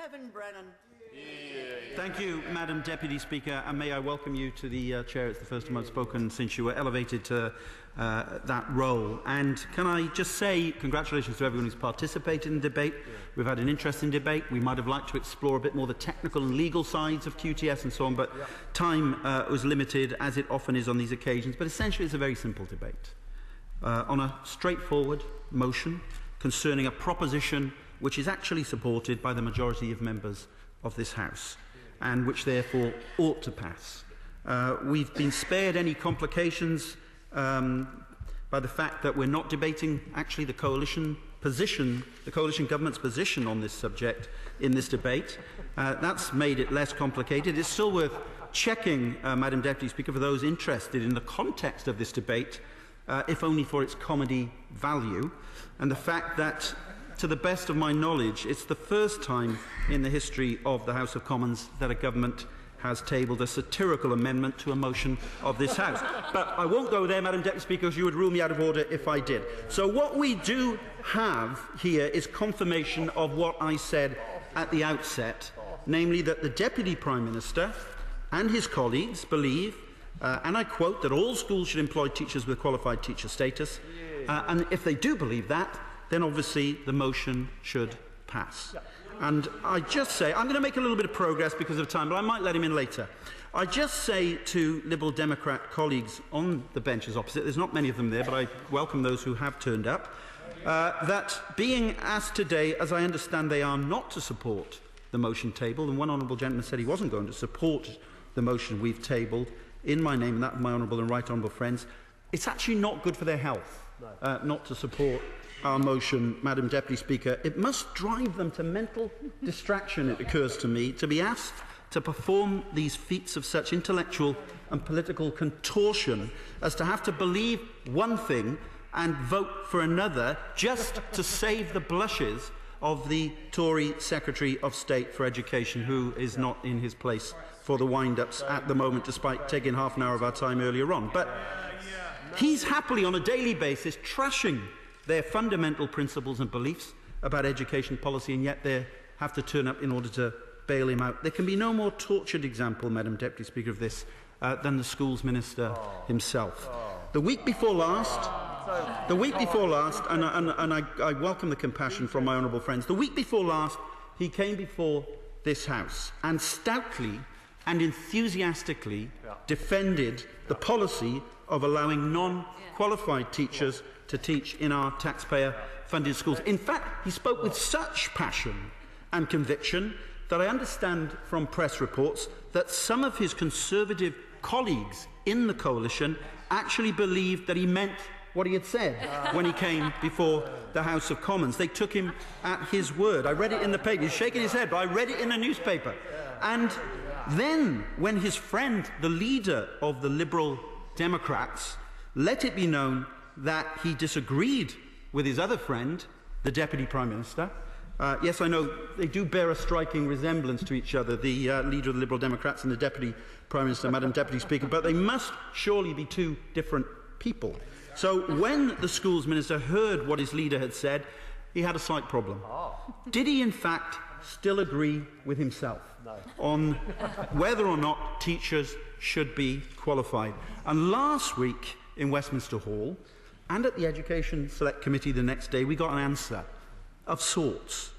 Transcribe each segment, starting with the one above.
Kevin Brennan. Thank you, Madam Deputy Speaker, and may I welcome you to the chair. It's the first time I've spoken since you were elevated to that role. And can I just say congratulations to everyone who's participated in the debate. We've had an interesting debate. We might have liked to explore a bit more the technical and legal sides of QTS and so on, but time was limited, as it often is on these occasions. But essentially it's a very simple debate on a straightforward motion concerning a proposition which is actually supported by the majority of members of this House, and which therefore ought to pass. We've been spared any complications by the fact that we're not debating actually the coalition position, the coalition government's position on this subject in this debate. That's made it less complicated. It's still worth checking, Madam Deputy Speaker, for those interested in the context of this debate, if only for its comedy value, and the fact that, to the best of my knowledge, it's the first time in the history of the House of Commons that a government has tabled a satirical amendment to a motion of this House. But I won't go there, Madam Deputy Speaker, because you would rule me out of order if I did. So what we do have here is confirmation of what I said at the outset, namely that the Deputy Prime Minister and his colleagues believe, and I quote, that all schools should employ teachers with qualified teacher status. And if they do believe that, then obviously the motion should pass. And I just say, I'm going to make a little bit of progress because of time, but I might let him in later. I just say to Liberal Democrat colleagues on the benches opposite, there's not many of them there, but I welcome those who have turned up, that being asked today, as I understand they are not to support the motion tabled, and one honourable gentleman said he wasn't going to support the motion we've tabled in my name and that of my honourable and right honourable friends, it's actually not good for their health not to support our motion, Madam Deputy Speaker. It must drive them to mental distraction, it occurs to me, to be asked to perform these feats of such intellectual and political contortion as to have to believe one thing and vote for another just to save the blushes of the Tory Secretary of State for Education, who is not in his place for the wind-ups at the moment, despite taking half an hour of our time earlier on. But he's happily, on a daily basis, trashing their fundamental principles and beliefs about education policy, and yet they have to turn up in order to bail him out. There can be no more tortured example, Madam Deputy Speaker, of this than the Schools Minister himself. The week before last, and I welcome the compassion from my honourable friends, the week before last he came before this House and stoutly and enthusiastically defended the policy of allowing non-qualified teachers to teach in our taxpayer-funded schools. In fact, he spoke with such passion and conviction that I understand from press reports that some of his Conservative colleagues in the coalition actually believed that he meant what he had said when he came before the House of Commons. They took him at his word. I read it in the paper. He's shaking his head, but I read it in a newspaper. And then, when his friend, the leader of the Liberal Democrats, let it be known that he disagreed with his other friend, the Deputy Prime Minister. Yes, I know they do bear a striking resemblance to each other, the leader of the Liberal Democrats and the Deputy Prime Minister, Madam Deputy Speaker, but they must surely be two different people. So when the Schools Minister heard what his leader had said, he had a slight problem. Did he, in fact, still agree with himself on whether or not teachers should be qualified? And last week in Westminster Hall, and at the Education Select Committee the next day, we got an answer of sorts.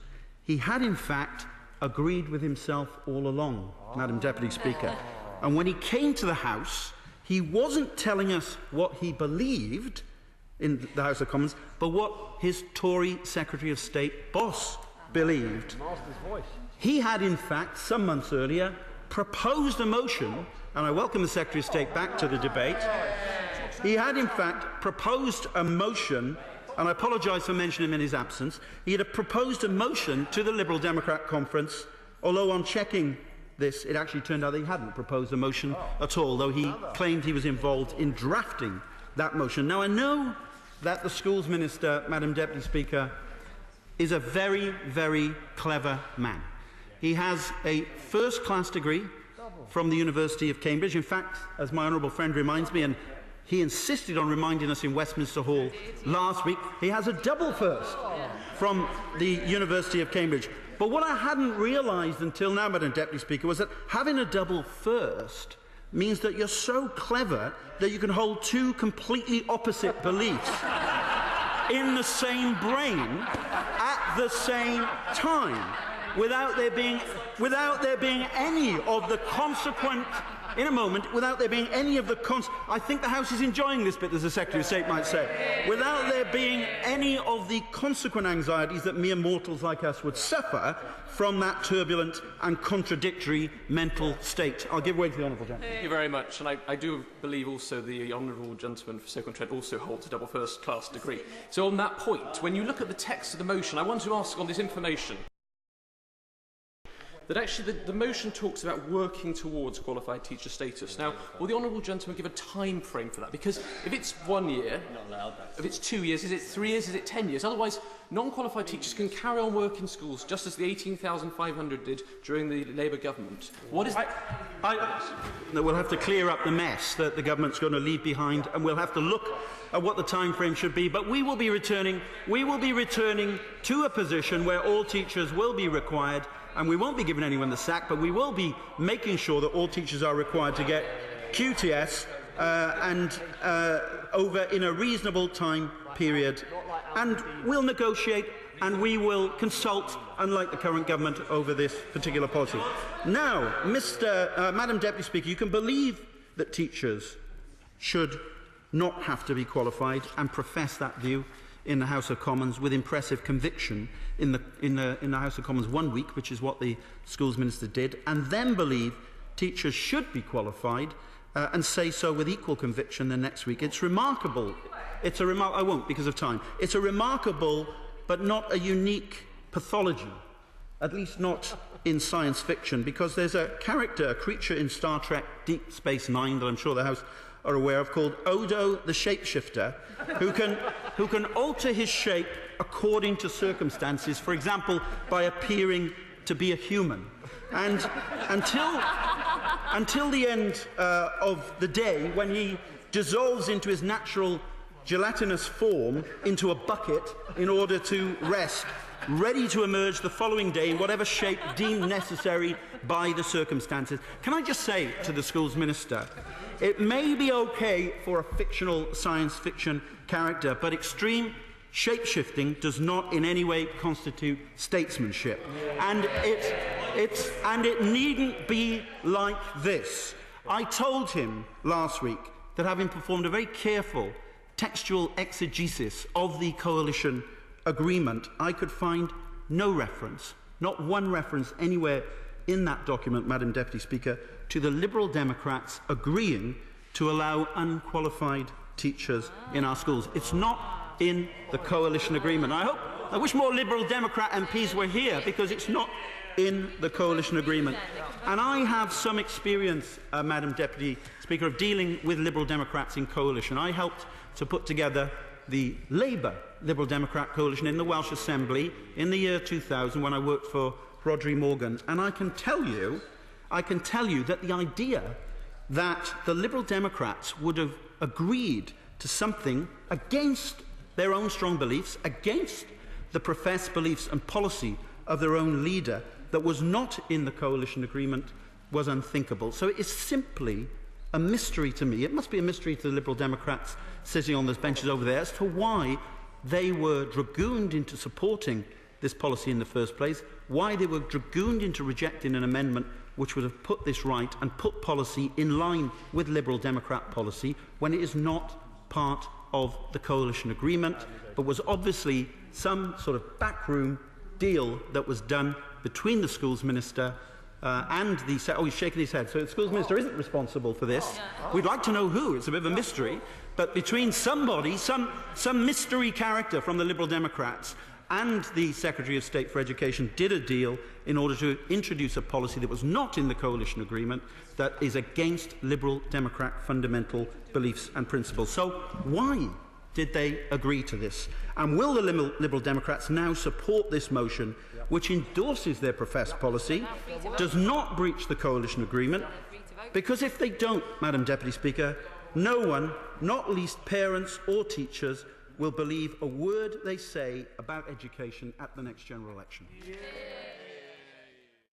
He had, in fact, agreed with himself all along, Madam Deputy Speaker. And when he came to the House, he wasn't telling us what he believed in the House of Commons, but what his Tory Secretary of State boss believed. He had, in fact, some months earlier, proposed a motion, and I welcome the Secretary of State back to the debate. He had, in fact, proposed a motion, and I apologise for mentioning him in his absence. He had proposed a motion to the Liberal Democrat Conference, although on checking this, it actually turned out that he hadn't proposed a motion at all, though he claimed he was involved in drafting that motion. Now, I know that the Schools Minister, Madam Deputy Speaker, is a very, very clever man. He has a first-class degree from the University of Cambridge. In fact, as my honourable friend reminds me, and he insisted on reminding us in Westminster Hall last week, he has a double first from the University of Cambridge. But what I hadn't realised until now, Madam Deputy Speaker, was that having a double first means that you're so clever that you can hold two completely opposite beliefs in the same brain at the same time, without there being any of the consequent. In a moment, without there being any of the I think the House is enjoying this bit, as the Secretary of State might say, without there being any of the consequent anxieties that mere mortals like us would suffer from that turbulent and contradictory mental state. I'll give way to the Honourable Gentleman. Thank you very much. And I do believe also the Honourable Gentleman for Stoke-on-Trent also holds a double first-class degree. So on that point, when you look at the text of the motion, I want to ask on this information that actually the motion talks about working towards qualified teacher status. Now, will the Honourable Gentleman give a time frame for that? Because if it's 1 year, if it's 2 years, is it 3 years, is it 10 years? Otherwise, non-qualified teachers can carry on working in schools just as the 18,500 did during the Labour government. What is... We'll have to clear up the mess that the government's going to leave behind, and we'll have to look at what the time frame should be. But we will be returning to a position where all teachers will be required, and we won't be giving anyone the sack, but we will be making sure that all teachers are required to get QTS over in a reasonable time period. And we'll negotiate and we will consult, unlike the current government, over this particular policy. Now, Madam Deputy Speaker, you can believe that teachers should not have to be qualified and profess that view in the House of Commons with impressive conviction in the House of Commons 1 week, which is what the Schools Minister did, and then believe teachers should be qualified and say so with equal conviction the next week. It's remarkable. I won't because of time. It's a remarkable but not a unique pathology, at least not in science fiction, because there's a creature in Star Trek Deep Space Nine that I'm sure the House are aware of, called Odo the Shapeshifter, who can alter his shape according to circumstances, for example, by appearing to be a human. And until the end of the day, when he dissolves into his natural gelatinous form into a bucket in order to rest, ready to emerge the following day in whatever shape deemed necessary by the circumstances. Can I just say to the Schools Minister, it may be okay for a fictional science fiction character, but extreme shape-shifting does not in any way constitute statesmanship. And it needn't be like this. I told him last week that, having performed a very careful textual exegesis of the coalition agreement, I could find no reference, not one reference anywhere in that document, Madam Deputy Speaker, to the Liberal Democrats agreeing to allow unqualified teachers in our schools. It's not in the coalition agreement. I wish more Liberal Democrat MPs were here, because it's not in the coalition agreement. And I have some experience, Madam Deputy Speaker, of dealing with Liberal Democrats in coalition. I helped to put together the Labour Liberal Democrat coalition in the Welsh Assembly in the year 2000 when I worked for Rhodri Morgan. And I can tell you that the idea that the Liberal Democrats would have agreed to something against their own strong beliefs, against the professed beliefs and policy of their own leader, that was not in the coalition agreement, was unthinkable. So it is simply a mystery to me. It must be a mystery to the Liberal Democrats sitting on those benches over there as to why they were dragooned into supporting this policy in the first place, why they were dragooned into rejecting an amendment which would have put this right and put policy in line with Liberal Democrat policy, when it is not part of the coalition agreement, but was obviously some sort of backroom deal that was done between the Schools Minister and the... Oh, he's shaking his head. So the Schools Minister isn't responsible for this. We'd like to know who. It's a bit of a mystery. But between somebody, some mystery character from the Liberal Democrats and the Secretary of State for Education did a deal in order to introduce a policy that was not in the coalition agreement, that is against Liberal Democrat fundamental beliefs and principles. So why did they agree to this? And will the Liberal Democrats now support this motion, which endorses their professed policy, does not breach the coalition agreement? Because if they don't, Madam Deputy Speaker, no one, not least parents or teachers, will believe a word they say about education at the next general election. Yeah.